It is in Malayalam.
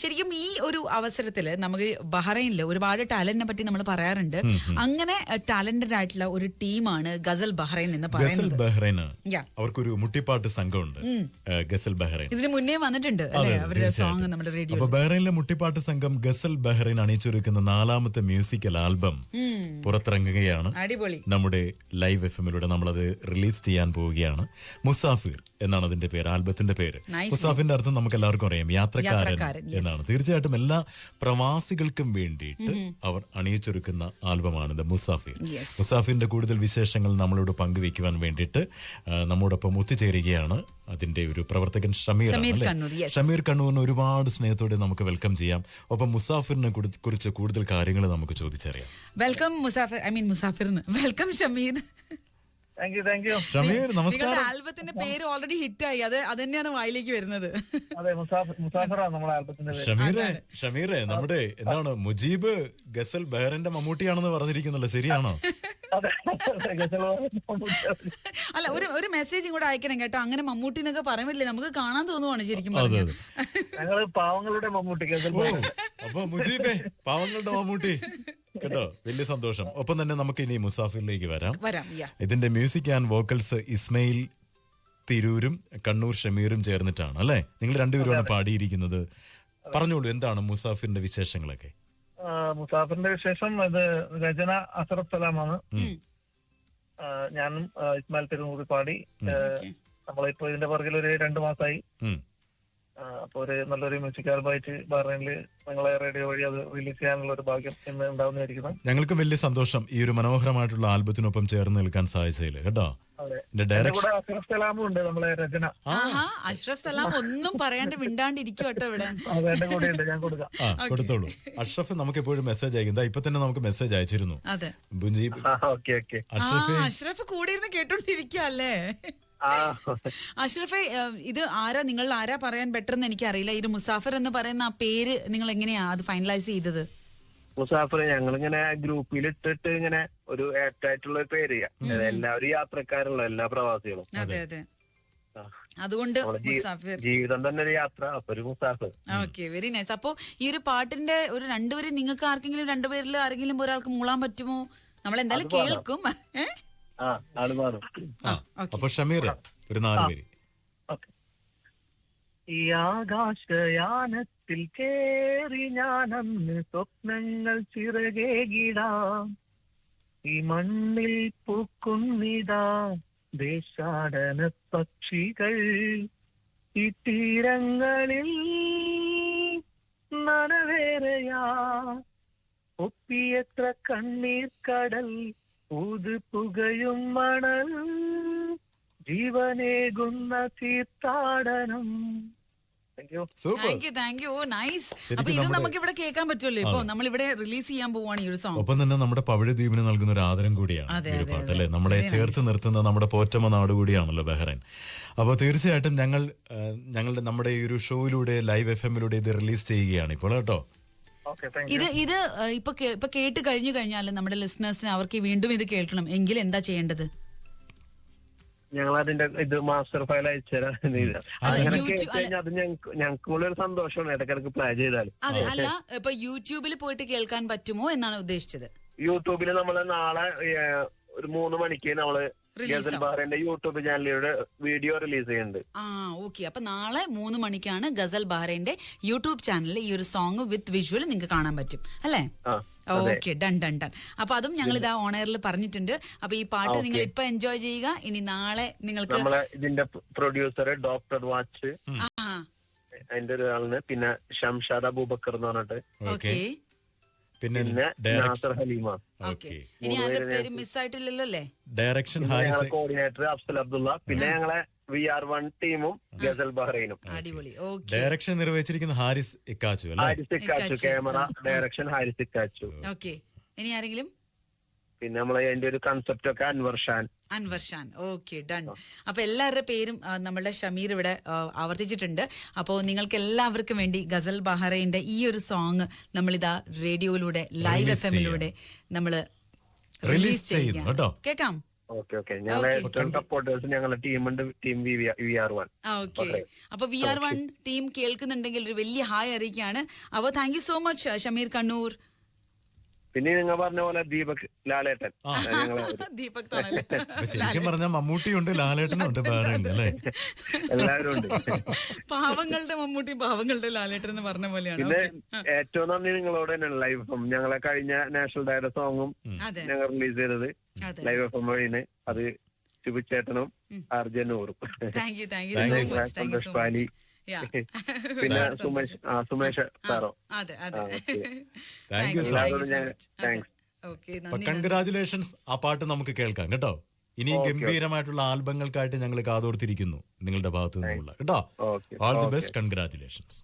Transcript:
ശരിക്കും ഈ ഒരു അവസരത്തില് നമുക്ക് ബഹ്റൈനിൽ ഒരുപാട് ടാലന്റിനെ പറ്റി നമ്മൾ പറയാറുണ്ട്. അങ്ങനെ ടാലന്റഡ് ആയിട്ടുള്ള ഒരു ടീമാണ് ഗസൽ ബഹ്റൈൻ എന്ന് പറയുന്നത്. ബഹ്റൈൻ അവർക്കൊരു മുട്ടിപ്പാട്ട് സംഘമുണ്ട്, ഗസൽ ബഹ്റൈൻ. ഇതിന് മുന്നേ വന്നിട്ടുണ്ട് അല്ലെ അവരുടെ സോങ് നമ്മുടെ റേഡിയോ. അപ്പൊ ബഹ്റൈനിലെ മുട്ടിപ്പാട്ട് സംഘം ഗസൽ ബഹ്റൈൻ അണിയിച്ചൊരുക്കുന്ന 4ാമത്തെ മ്യൂസിക്കൽ ആൽബം പുറത്തിറങ്ങുകയാണ്. അടിപൊളി. നമ്മുടെ ലൈവ് എഫ്എമ്മിലൂടെ നമ്മളത് റിലീസ് ചെയ്യാൻ പോവുകയാണ്. മുസാഫിർ എന്നാണ് അതിന്റെ പേര്, ആൽബത്തിന്റെ പേര്. മുസാഫിന്റെ അർത്ഥം നമുക്ക് എല്ലാവർക്കും അറിയാം, യാത്രക്കാരൻ എന്നാണ്. തീർച്ചയായിട്ടും എല്ലാ പ്രവാസികൾക്കും വേണ്ടിയിട്ട് അവർ അണിയിച്ചൊരുക്കുന്ന ആൽബമാണ് മുസാഫിർ. മുസാഫിറിന്റെ കൂടുതൽ വിശേഷങ്ങൾ നമ്മളോട് പങ്കുവെക്കുവാൻ വേണ്ടിയിട്ട് നമ്മോടൊപ്പം ഒത്തുചേരുകയാണ് അതിന്റെ ഒരു പ്രവർത്തകൻ ഷമീർ കണ്ണൂരിന് ഒരുപാട് സ്നേഹത്തോടെ നമുക്ക് വെൽക്കം ചെയ്യാം. ഒപ്പം മുസാഫിറിനെ കുറിച്ച് കൂടുതൽ കാര്യങ്ങൾ നമുക്ക് ചോദിച്ചറിയാം. വെൽക്കം മുസാഫിർ, മുസാഫിറിന് വെൽക്കം ഷമീർ. ഷമീർ നമസ്കാരം. ആൽബത്തിന്റെ പേര് ഓൾറെഡി ഹിറ്റായി, അത് തന്നെയാണ് വായിലേക്ക് വരുന്നത്. ഷമീറെ, നമ്മുടെ എന്താണ് മുജീബ് ഗസൽ ബഹ്റൈന്റെ മമ്മൂട്ടിയാണെന്ന് പറഞ്ഞിരിക്കുന്നല്ലോ, ശരിയാണോ? അല്ല, ഒരു മെസ്സേജ് കൂടെ അയക്കണം കേട്ടോ. അങ്ങനെ മമ്മൂട്ടി എന്നൊക്കെ പറയുന്നില്ലേ, നമുക്ക് കാണാൻ തോന്നുവാണ് ശരിക്കും. പാവങ്ങളുടെ മമ്മൂട്ടി. അപ്പൊ മുജീബേ, പാവങ്ങളുടെ മമ്മൂട്ടി കേട്ടോ, വലിയ സന്തോഷം. ഒപ്പം തന്നെ നമുക്ക് ഇനി മുസാഫിറിലേക്ക് വരാം. ഇതിന്റെ മ്യൂസിക് ആൻഡ് വോക്കൽസ് ഇസ്മയിൽ തിരൂരും കണ്ണൂർ ഷമീറും ചേർന്നിട്ടാണ് അല്ലെ? നിങ്ങൾ രണ്ടുപേരുമാണ് പാടിയിരിക്കുന്നത്. പറഞ്ഞോളൂ, എന്താണ് മുസാഫിറിന്റെ വിശേഷങ്ങളൊക്കെ? മുസാഫിറിന്റെ വിശേഷം ഇത് രചന അസറഫ് സലാമാണ്. ഞാനും ഇസ്മായിൽ തിരൂർ പാടി. നമ്മളിപ്പോ ഇതിന്റെ പുറകിൽ ഒരു 2 മാസമായി. അപ്പൊ ഒരു നല്ലൊരു മ്യൂസിക് ആൽബമായിട്ട് ബഹ്റൈനിൽ നിങ്ങളെ റേഡിയോ വഴി അത് റിലീസ് ചെയ്യാനുള്ള ഒരു ഭാഗ്യം ഇന്ന് ഉണ്ടാവുന്നതായിരിക്കുന്നു. ഞങ്ങൾക്ക് വലിയ സന്തോഷം ഈ ഒരു മനോഹരമായിട്ടുള്ള ആൽബത്തിനൊപ്പം ചേർന്ന് നിൽക്കാൻ സാധിച്ചതിൽ കേട്ടോ. അഷ്റഫ് സലാമും ഉണ്ട്, നമ്മളെ രചന. അഷ്റഫ് സലാം ഒന്നും പറയാണ്ട് മിണ്ടാണ്ടിരിക്കും കേട്ടോ ഇവിടെ. അതെന്റെ കൂടെ ഉണ്ട്, ഞാൻ കൊടുക്കാം. കൊടുത്തോളൂ. അഷ്റഫ് നമുക്ക് എപ്പോഴും മെസ്സേജ് അയക്കും. ഇപ്പൊ തന്നെ നമുക്ക് മെസ്സേജ് അയച്ചിരുന്നു. അഷ്റഫ് കൂടെ ഇരുന്ന് കേട്ടോണ്ടിരിക്കല്ലേ? അഷ്റഫെ, ഇത് നിങ്ങൾ ആരാ പറയാൻ ബെറ്റർ എന്ന് എനിക്കറിയില്ല. ഇത് മുസാഫിർ എന്ന് പറയുന്ന ആ പേര് നിങ്ങൾ എങ്ങനെയാ അത് ഫൈനലൈസ് ചെയ്തത്? മുസാഫിർ ഞങ്ങളിങ്ങനെ ഗ്രൂപ്പിൽ ഇട്ടിട്ട് ഇങ്ങനെ ഒരു ആപ്റ്റായിട്ടുള്ള ഒരു പേര് എല്ലാവരും യാത്രക്കാരുള്ള എല്ലാ പ്രവാസികളും. അതെ അതെ, അതുകൊണ്ട് ജീവിതം തന്നെ ഒരു യാത്ര, അപ്പൊ ഒരു മുസാഫിർ. Okay, very nice. അപ്പൊ ഈ ഒരു പാട്ടിന്റെ ഒരു രണ്ടുപേരും നിങ്ങൾക്ക് ആർക്കെങ്കിലും രണ്ടുപേരിൽ ആരെങ്കിലും ഒരാൾക്ക് മൂളാൻ പറ്റുമോ? നമ്മൾ എന്തായാലും കേൾക്കും. അപ്പൊ ഷമീർ ഒരു 4 പേര്. ഈ ആകാശയാനത്തിൽ കേറി ഞാനന്ന് സ്വപ്നങ്ങൾ ചിറകേകിടാം, ഈ മണ്ണിൽ പൂക്കുന്നിതാ ദേശാടന പക്ഷികൾ, ഈ തീരങ്ങളിൽ നനവേറെയാ ഒപ്പിയെത്ര കണ്ണീർ കടൽ, ഊത് പുകയും മണൽ, ജീവനേകുന്ന തീർത്ഥാടനം. Thank you. നൈസ്. അപ്പൊ ഇത് നമുക്ക് ഇവിടെ കേൾക്കാൻ പറ്റുമല്ലോ. ഇപ്പൊ നമ്മൾ ഇവിടെ റിലീസ് ചെയ്യാൻ പോവാണ് ഈ ഒരു സോങ്. ഒപ്പം തന്നെ നമ്മുടെ പവിഴദ്വീപിന് നൽകുന്ന ഒരു ആദരം കൂടിയാണ് ഈ പാട്ട് അല്ലെ? നമ്മളെ ചേർത്ത് നിർത്തുന്ന നമ്മുടെ പോറ്റമ്മ നാട് കൂടിയാണല്ലോ ബഹ്റൈൻ. അപ്പൊ തീർച്ചയായിട്ടും നമ്മുടെ ഈ ഒരു ഷോയിലൂടെ ലൈവ് എഫ്എമ്മിലൂടെ ഇത് റിലീസ് ചെയ്യുകയാണ് ഇപ്പോൾ കേട്ടോ. ഇത് ഇപ്പൊ കേട്ട് കഴിഞ്ഞാൽ നമ്മുടെ ലിസണേഴ്സിന് അവർക്ക് വീണ്ടും ഇത് കേൾക്കണം എങ്കിൽ എന്താ ചെയ്യേണ്ടത്? ഞങ്ങൾ അതിന്റെ ഇത് മാസ്റ്റർ ഫയൽ അയച്ചുതരാം. അത് ഞങ്ങൾക്ക് ഒരു സന്തോഷമാണ് ഇടയ്ക്കിടയ്ക്ക് പ്ലേ ചെയ്താൽ. അല്ല, ഇപ്പൊ യൂട്യൂബിൽ പോയിട്ട് കേൾക്കാൻ പറ്റുമോ എന്നാണ് ഉദ്ദേശിച്ചത്? യൂട്യൂബിൽ നമ്മള് നാളെ ഒരു 3 മണിക്ക് നമ്മള് ഗസൽ ബഹ്റൈന്റെ യൂട്യൂബ് ചാനലിലൂടെ വീഡിയോ റിലീസ് ചെയ്യുന്നുണ്ട്. ഓക്കെ. അപ്പൊ നാളെ 3 മണിക്കാണ് ഗസൽ ബഹ്റൈന്റെ യൂട്യൂബ് ചാനലിൽ ഈ ഒരു സോങ് വിത്ത് വിഷ്വൽ നിങ്ങൾക്ക് കാണാൻ പറ്റും അല്ലേ? Okay, done. അപ്പൊ അതും ഞങ്ങൾ ഇതാ ഓൺ എയറിൽ പറഞ്ഞിട്ടുണ്ട്. അപ്പൊ ഈ പാട്ട് നിങ്ങൾ ഇപ്പൊ എൻജോയ് ചെയ്യുക. ഇനി നാളെ നിങ്ങൾക്ക് ഇതിന്റെ പ്രൊഡ്യൂസർ ഡോക്ടർ വാച്ച് അതിന്റെ ഒരാളിന്, പിന്നെ ഷംഷാദ് അബൂബക്കർ എന്ന് പറഞ്ഞിട്ട്, പിന്നെ നാസർ ഹലീമ. ഇനി ആരുടെ പേര് മിസ്സായിട്ടില്ലല്ലോ അല്ലേ? ഡയറക്ഷൻ കോർഡിനേറ്റർ അഫ്സൽ അബ്ദുള്ള, പിന്നെ ഞങ്ങളെ VR1 ടീമും ഗസൽ ബഹ്റൈനും. അടിപൊളി. ഡയറക്ഷൻ നിർവഹിച്ചിരിക്കുന്ന Haris Ikkachu, camera direction Haris Ikkachu. Okay, ഇനി ആരെങ്കിലും? പിന്നെ നമ്മളെ അതിന്റെ ഒരു കൺസെപ്റ്റ് ഒക്കെ അൻവർ ഷാൻ. Okay, done. അപ്പൊ എല്ലാവരുടെ പേരും നമ്മളുടെ ഷമീർ ഇവിടെ ആവർത്തിച്ചിട്ടുണ്ട്. അപ്പോൾ നിങ്ങൾക്ക് എല്ലാവർക്കും വേണ്ടി ഗസൽ ബഹ്റൈന്റെ ഈ ഒരു സോങ് നമ്മളിതാ റേഡിയോയിലൂടെ ലൈവ് എഫ്എമ്മിലൂടെ നമ്മള് റിലീസ് ചെയ്യുന്നു കേട്ടോ. കേൾക്കാം. ഓക്കെ ഞങ്ങളെ ഏറ്റവും സപ്പോർട്ടേഴ്സ് ഞങ്ങളുടെ ടീമുണ്ട്, ടീം VR1. ഓക്കെ, അപ്പൊ VR1 ടീം കേൾക്കുന്നുണ്ടെങ്കിൽ ഒരു വലിയ ഹായ് അറിയിക്കുകയാണ്. അപ്പൊ thank you so much Shameer Kannur. പിന്നെ നിങ്ങൾ പറഞ്ഞ പോലെ ദീപക് ലാലേട്ടൻ, ദീപക് ശരിക്കും പറഞ്ഞാൽ മമ്മൂട്ടിയുണ്ട്, ലാലേട്ടനും ഉണ്ട്, വേറെ ഉണ്ട് അല്ലേ? എല്ലാവരും ഉണ്ട്. പാവങ്ങളുടെ മമ്മൂട്ടി, പാവങ്ങളുടെ ലാലേട്ടൻ എന്ന് പറഞ്ഞ പോലെയാണ്. പിന്നെ ഏറ്റവും നന്ദി നിങ്ങളോട് തന്നെയാണ് ലൈവ് എഫ് എം. ഞങ്ങളെ കഴിഞ്ഞ നാഷണൽ ഡേയുടെ സോങ്ങും ഞങ്ങൾ റിലീസ് ചെയ്തത് ലൈവ് എഫ് എം വഴിയാണ്. അത് ശുഭിച്ചേട്ടനും അർജനൂറും സന്തോഷ് പാലി പിന്നെ സുമേഷ് സാറോ. കൺഗ്രാചുലേഷൻസ്. ആ പാട്ട് നമുക്ക് കേൾക്കാം കേട്ടോ. ഇനി ഗംഭീരമായിട്ടുള്ള ആൽബങ്ങൾക്കായിട്ട് ഞങ്ങൾ കാതോർത്തിരിക്കുന്നു നിങ്ങളുടെ ഭാഗത്തു നിന്നുള്ള കേട്ടോ. All the best, congratulations.